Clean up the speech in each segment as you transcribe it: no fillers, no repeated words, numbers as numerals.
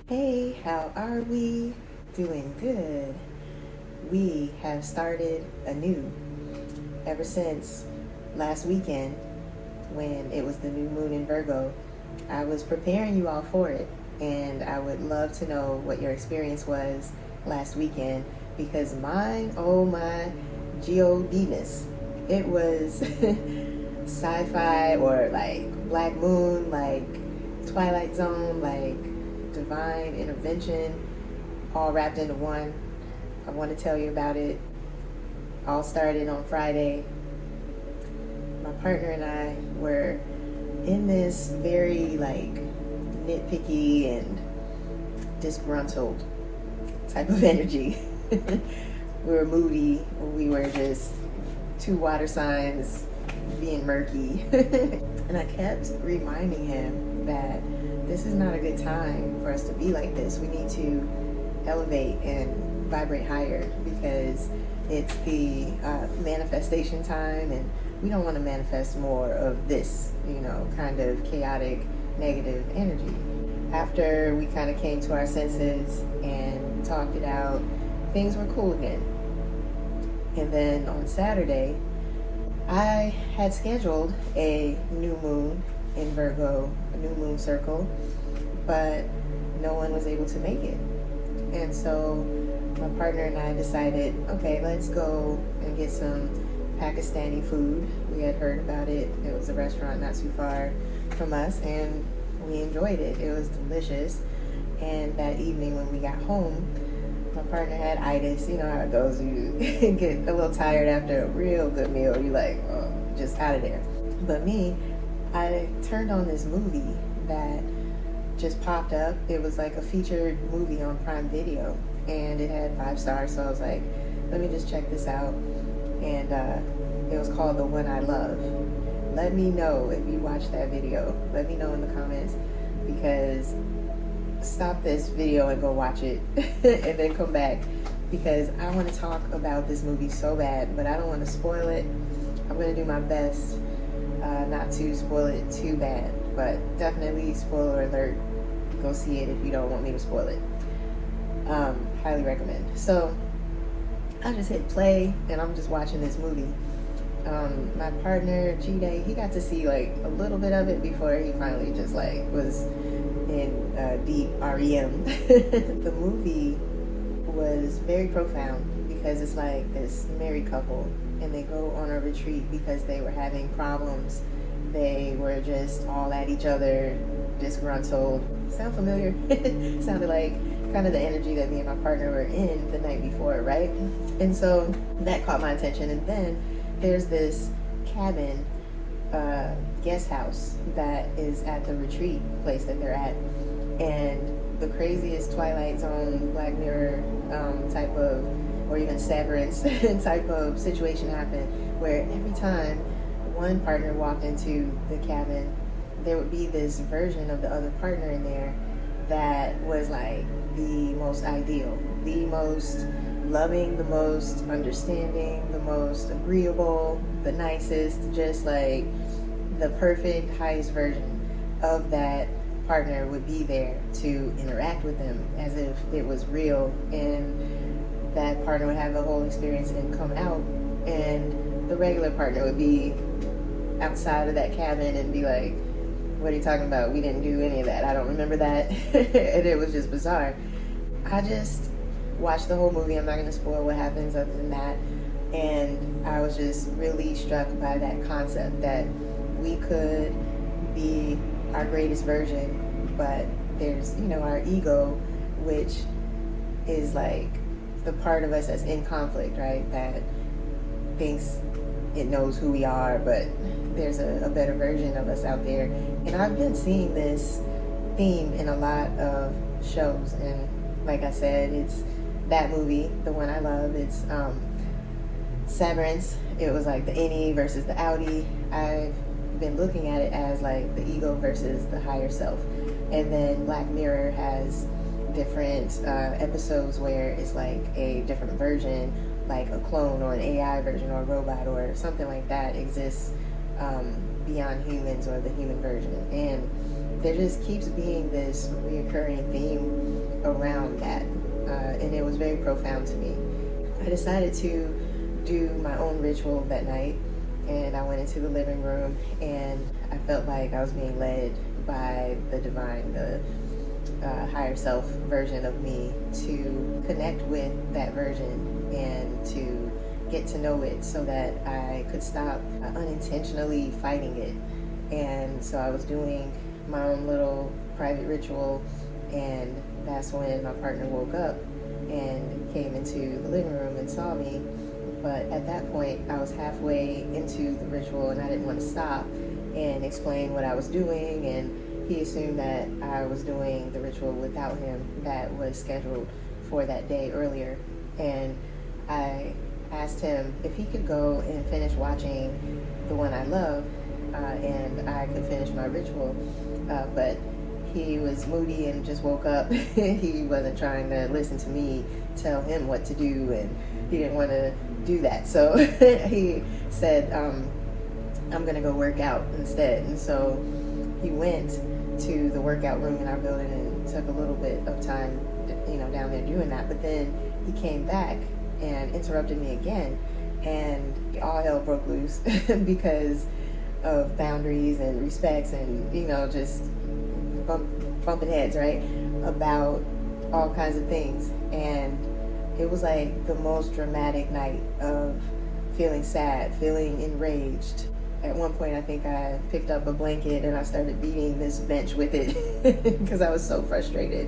Hey, how are we? Doing good. We have started anew ever since last weekend when it was the new moon in Virgo. I was preparing you all for it, and I would love to know what your experience was last weekend because mine, oh my godness, it was sci fi or like Black Moon, like Twilight Zone, like divine intervention, all wrapped into one. I want to tell you about it. All started on Friday. My partner and I were in this very like nitpicky and disgruntled type of energy. We were moody. We were just two water signs being murky. And I kept reminding him that this is not a good time for us to be like this. We need to elevate and vibrate higher because it's the manifestation time, and we don't want to manifest more of this, kind of chaotic, negative energy. After we kind of came to our senses and talked it out, things were cool again. And then on Saturday, I had scheduled a new moon in Virgo, a new moon circle, but no one was able to make it. And so my partner and I decided, okay, let's go and get some Pakistani food. We had heard about it. It was a restaurant not too far from us, and we enjoyed it. It was delicious. And that evening when we got home, my partner had itis. You know how it goes. You get a little tired after a real good meal. You're like, oh, just out of there. But me, I turned on this movie that just popped up. It was like a featured movie on Prime Video, and it had 5 stars. So I was like, let me just check this out. And it was called The One I Love. Let me know if you watched that video. Let me know in the comments, because stop this video and go watch it and then come back, because I want to talk about this movie so bad, but I don't want to spoil it. I'm going to do my best not to spoil it too bad, but definitely spoiler alert. Go see it if you don't want me to spoil it. Highly recommend. So I just hit play and I'm just watching this movie. My partner G-Day, he got to see like a little bit of it before he finally just like was in deep REM. The movie was very profound because it's like this married couple and they go on a retreat because they were having problems. They were just all at each other, disgruntled. Sound familiar? Sounded like kind of the energy that me and my partner were in the night before, right? And so that caught my attention. And then there's this cabin, guest house that is at the retreat place that they're at. And the craziest Twilight Zone, Black Mirror type of, or even Severance type of situation happened, where every time one partner walked into the cabin, there would be this version of the other partner in there that was like the most ideal, the most loving, the most understanding, the most agreeable, the nicest, just like the perfect, highest version of that partner would be there to interact with them as if it was real, and that partner would have the whole experience and come out, and the regular partner would be outside of that cabin and be like, what are you talking about? We didn't do any of that. I don't remember that. And it was just bizarre. I just watched the whole movie. I'm not going to spoil what happens other than that. And I was just really struck by that concept that we could be our greatest version, but there's, our ego, which is like the part of us that's in conflict, right? That thinks it knows who we are, but there's a better version of us out there. And I've been seeing this theme in a lot of shows, and like I said, it's that movie, The One I Love. It's Severance. It was like the innie versus the outie. I've been looking at it as like the ego versus the higher self. And then Black Mirror has different episodes where it's like a different version, like a clone or an AI version or a robot or something like that exists beyond humans or the human version. And there just keeps being this reoccurring theme around that, and it was very profound to me. I decided to do my own ritual that night, and I went into the living room, and I felt like I was being led by the divine, the higher self version of me, to connect with that version and to get to know it so that I could stop unintentionally fighting it. And so I was doing my own little private ritual, and that's when my partner woke up and came into the living room and saw me. But at that point, I was halfway into the ritual, and I didn't want to stop and explain what I was doing, and he assumed that I was doing the ritual without him that was scheduled for that day earlier. And I asked him if he could go and finish watching the one I love, and I could finish my ritual. But he was moody and just woke up. He wasn't trying to listen to me tell him what to do, and he didn't want to do that. So he said, I'm going to go work out instead. And so he went to the workout room in our building and took a little bit of time, down there doing that. But then he came back and interrupted me again, and all hell broke loose because of boundaries and respects and, just bumping heads, right? About all kinds of things. And it was like the most dramatic night of feeling sad, feeling enraged. At one point, I think I picked up a blanket and I started beating this bench with it because I was so frustrated.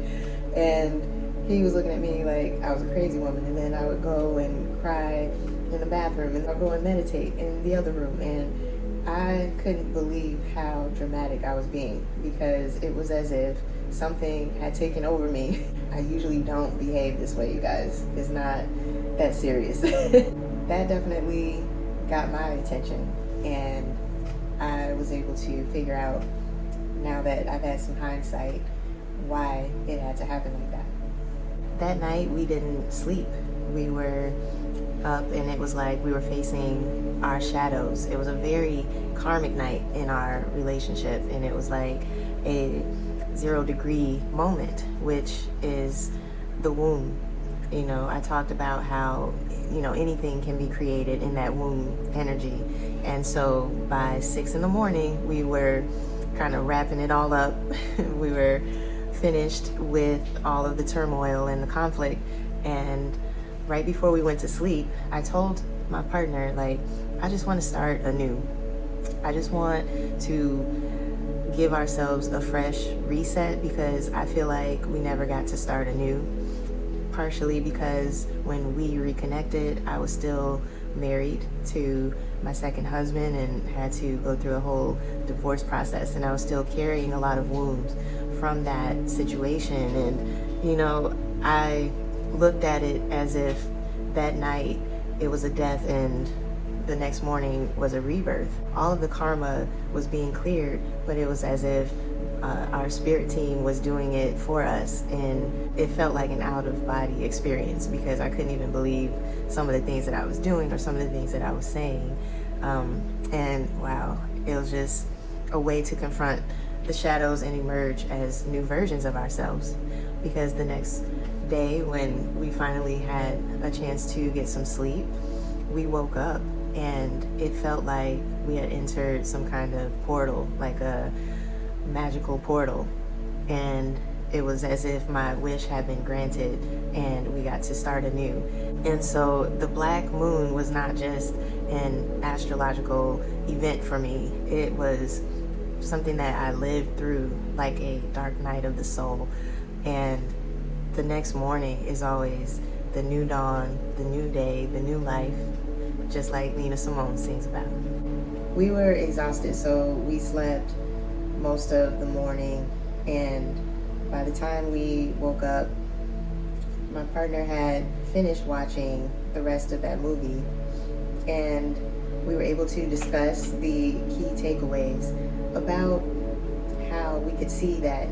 And he was looking at me like I was a crazy woman. And then I would go and cry in the bathroom, and I'd go and meditate in the other room. And I couldn't believe how dramatic I was being, because it was as if something had taken over me. I usually don't behave this way, you guys. It's not that serious. That definitely got my attention, and I was able to figure out, now that I've had some hindsight, why it had to happen like that. That night we didn't sleep. We were up, and it was like we were facing our shadows. It was a very karmic night in our relationship, and it was like a 0-degree moment, which is the womb. I talked about how anything can be created in that womb energy. And so by 6 a.m, we were kind of wrapping it all up. We were finished with all of the turmoil and the conflict. And right before we went to sleep, I told my partner, I just want to start anew. I just want to give ourselves a fresh reset, because I feel like we never got to start anew. Partially because when we reconnected, I was still married to my second husband and had to go through a whole divorce process, and I was still carrying a lot of wounds from that situation. And I looked at it as if that night it was a death and the next morning was a rebirth. All of the karma was being cleared, but it was as if our spirit team was doing it for us, and it felt like an out-of-body experience, because I couldn't even believe some of the things that I was doing or some of the things that I was saying. And wow, it was just a way to confront the shadows and emerge as new versions of ourselves. Because the next day, when we finally had a chance to get some sleep, we woke up and it felt like we had entered some kind of portal, like a magical portal, and it was as if my wish had been granted and we got to start anew. And so the black moon was not just an astrological event for me, it was something that I lived through like a dark night of the soul. And the next morning is always the new dawn, the new day, the new life, just like Nina Simone sings about. We were exhausted, so we slept most of the morning, and by the time we woke up, my partner had finished watching the rest of that movie, and we were able to discuss the key takeaways about how we could see that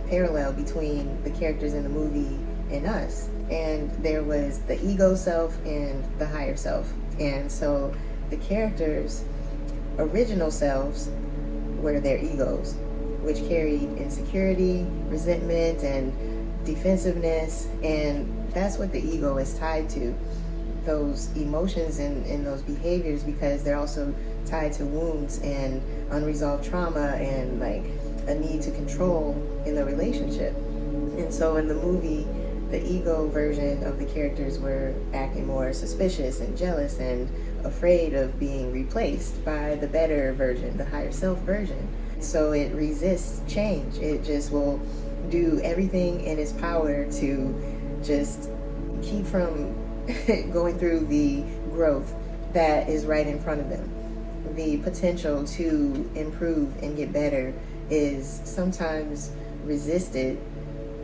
parallel between the characters in the movie and us. And there was the ego self and the higher self. And so the characters' original selves were their egos, which carried insecurity, resentment, and defensiveness, and that's what the ego is tied to. Those emotions and those behaviors, because they're also tied to wounds and unresolved trauma and like a need to control in the relationship. And so in the movie, the ego version of the characters were acting more suspicious and jealous and afraid of being replaced by the better version, the higher self version. So it resists change. It just will do everything in its power to just keep from going through the growth that is right in front of them. The potential to improve and get better is sometimes resisted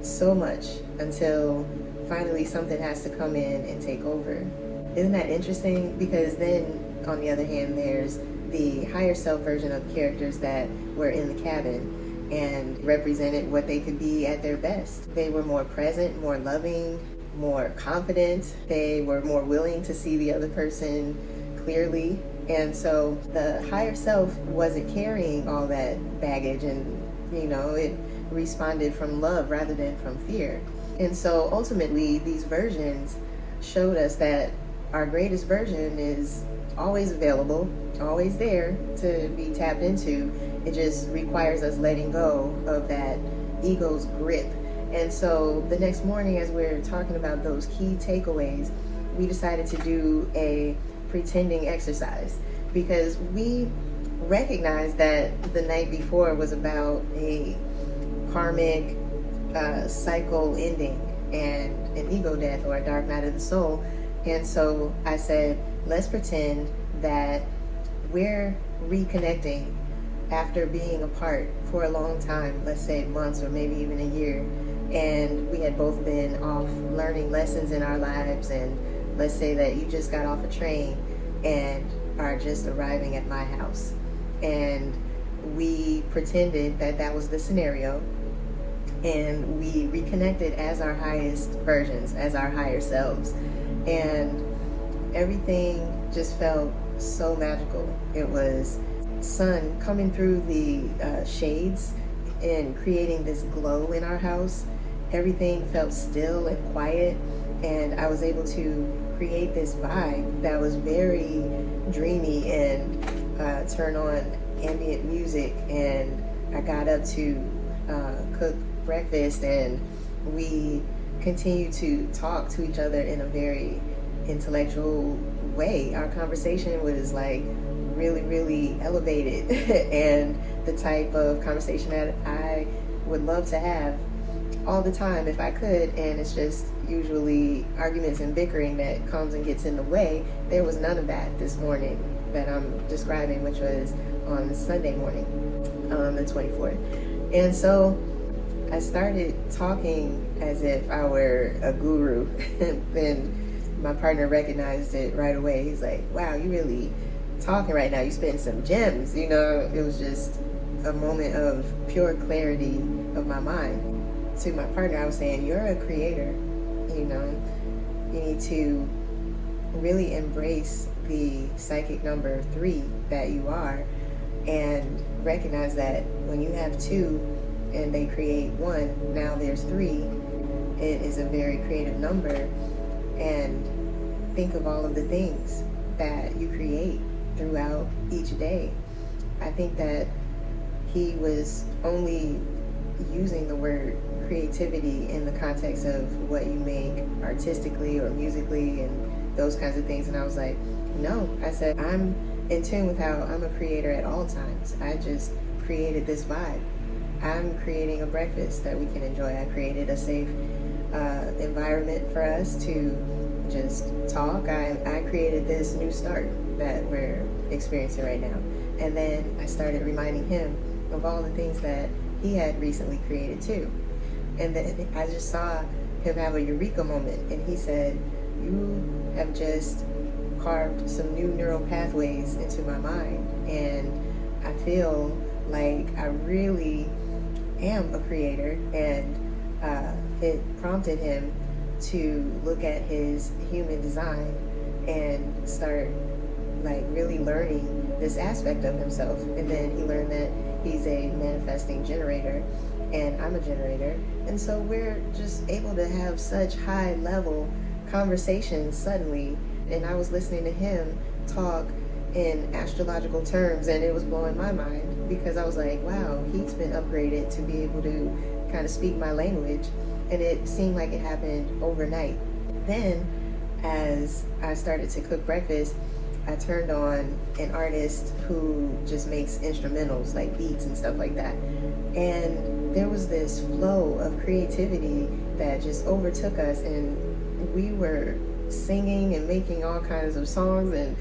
so much until finally something has to come in and take over. Isn't that interesting? Because then, on the other hand, there's the higher self version of characters that were in the cabin and represented what they could be at their best. They were more present, more loving, more confident. They were more willing to see the other person clearly. And so the higher self wasn't carrying all that baggage, and it responded from love rather than from fear. And so ultimately these versions showed us that our greatest version is always available, always there to be tapped into. It just requires us letting go of that ego's grip. And so the next morning, as we're talking about those key takeaways, we decided to do a pretending exercise, because we recognized that the night before was about a karmic cycle ending and an ego death, or a dark night of the soul. And so I said, let's pretend that we're reconnecting after being apart for a long time, let's say months or maybe even a year, and we had both been off learning lessons in our lives. And let's say that you just got off a train and are just arriving at my house, and we pretended that that was the scenario, and we reconnected as our highest versions, as our higher selves, and everything just felt so magical. It was sun coming through the shades and creating this glow in our house. Everything felt still and quiet, and I was able to create this vibe that was very dreamy and turn on ambient music. And I got up to cook breakfast, and we continued to talk to each other in a very intellectual way. Our conversation was like really, really elevated and the type of conversation that I would love to have all the time if I could. And it's just usually arguments and bickering that comes and gets in the way. There was none of that this morning that I'm describing, which was on Sunday morning, the 24th. And so I started talking as if I were a guru. Then my partner recognized it right away. He's like, wow, you really talking right now. You spitting some gems. It was just a moment of pure clarity of my mind. To my partner, I was saying, you're a creator. You need to really embrace the psychic number 3 that you are, and recognize that when you have 2 and they create 1, now there's 3. It is a very creative number. And think of all of the things that you create throughout each day. I think that he was only using the word creativity in the context of what you make artistically or musically and those kinds of things. And I was like, no. I said, I'm in tune with how I'm a creator at all times. I just created this vibe. I'm creating a breakfast that we can enjoy. I created a safe environment for us to just talk. I created this new start that we're experiencing right now. And then I started reminding him of all the things that he had recently created too. And then I just saw him have a eureka moment, and he said, you have just carved some new neural pathways into my mind, and I feel like I really am a creator. And it prompted him to look at his human design and start really learning this aspect of himself. And then he learned that he's a manifesting generator, and I'm a generator, And so we're just able to have such high level conversations suddenly. And I was listening to him talk in astrological terms, and it was blowing my mind because I was like, wow, he's been upgraded to be able to kind of speak my language. And it seemed like it happened overnight. Then, as I started to cook breakfast, I turned on an artist who just makes instrumentals, like beats and stuff like that. And there was this flow of creativity that just overtook us, and we were singing and making all kinds of songs and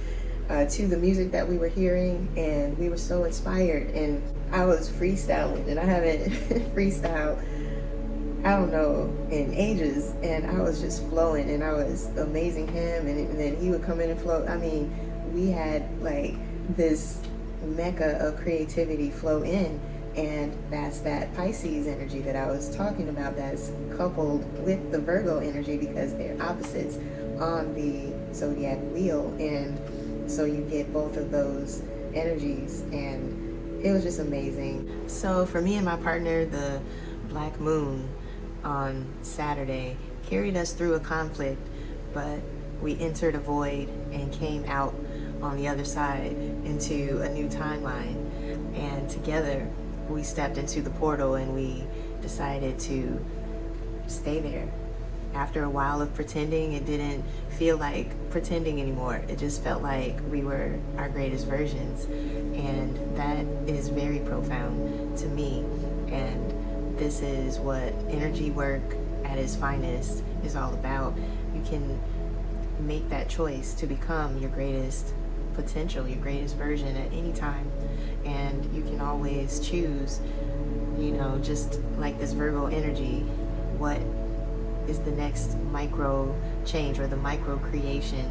to the music that we were hearing, and we were so inspired. And I was freestyling, and I haven't freestyled, I don't know, in ages, and I was just flowing, and I was amazing him, and then he would come in and flow. I mean, we had like this mecca of creativity flow in, and that's that Pisces energy that I was talking about, that's coupled with the Virgo energy because they're opposites on the zodiac wheel. And so you get both of those energies, and it was just amazing. So for me and my partner, the black moon on Saturday carried us through a conflict, but we entered a void and came out on the other side into a new timeline. And together we stepped into the portal, and we decided to stay there. After a while of pretending, it didn't feel like pretending anymore. It just felt like we were our greatest versions. And that is very profound to me. And this is what energy work at its finest is all about. You can make that choice to become your greatest potential, your greatest version at any time. And you can always choose, just like this Virgo energy, what is the next micro change or the micro creation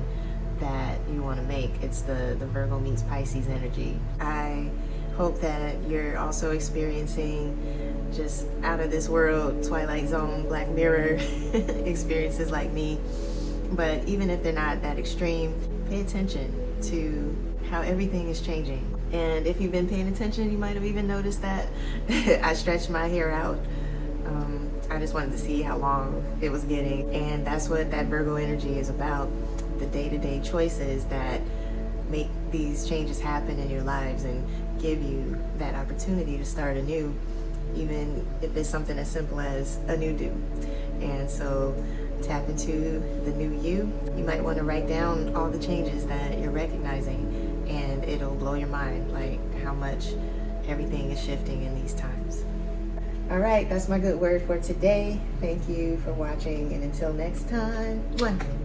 that you want to make. It's the Virgo meets Pisces energy. I hope that you're also experiencing just out of this world, Twilight Zone, Black Mirror experiences like me. But even if they're not that extreme, pay attention to how everything is changing. And if you've been paying attention, you might have even noticed that I stretched my hair out. I just wanted to see how long it was getting. And that's what that Virgo energy is about. The day-to-day choices that make these changes happen in your lives and give you that opportunity to start anew, even if it's something as simple as a new do. And so tap into the new you. You might want to write down all the changes that you're recognizing, and it'll blow your mind, like how much everything is shifting in these times. All right, that's my good word for today. Thank you for watching, and until next time, 1.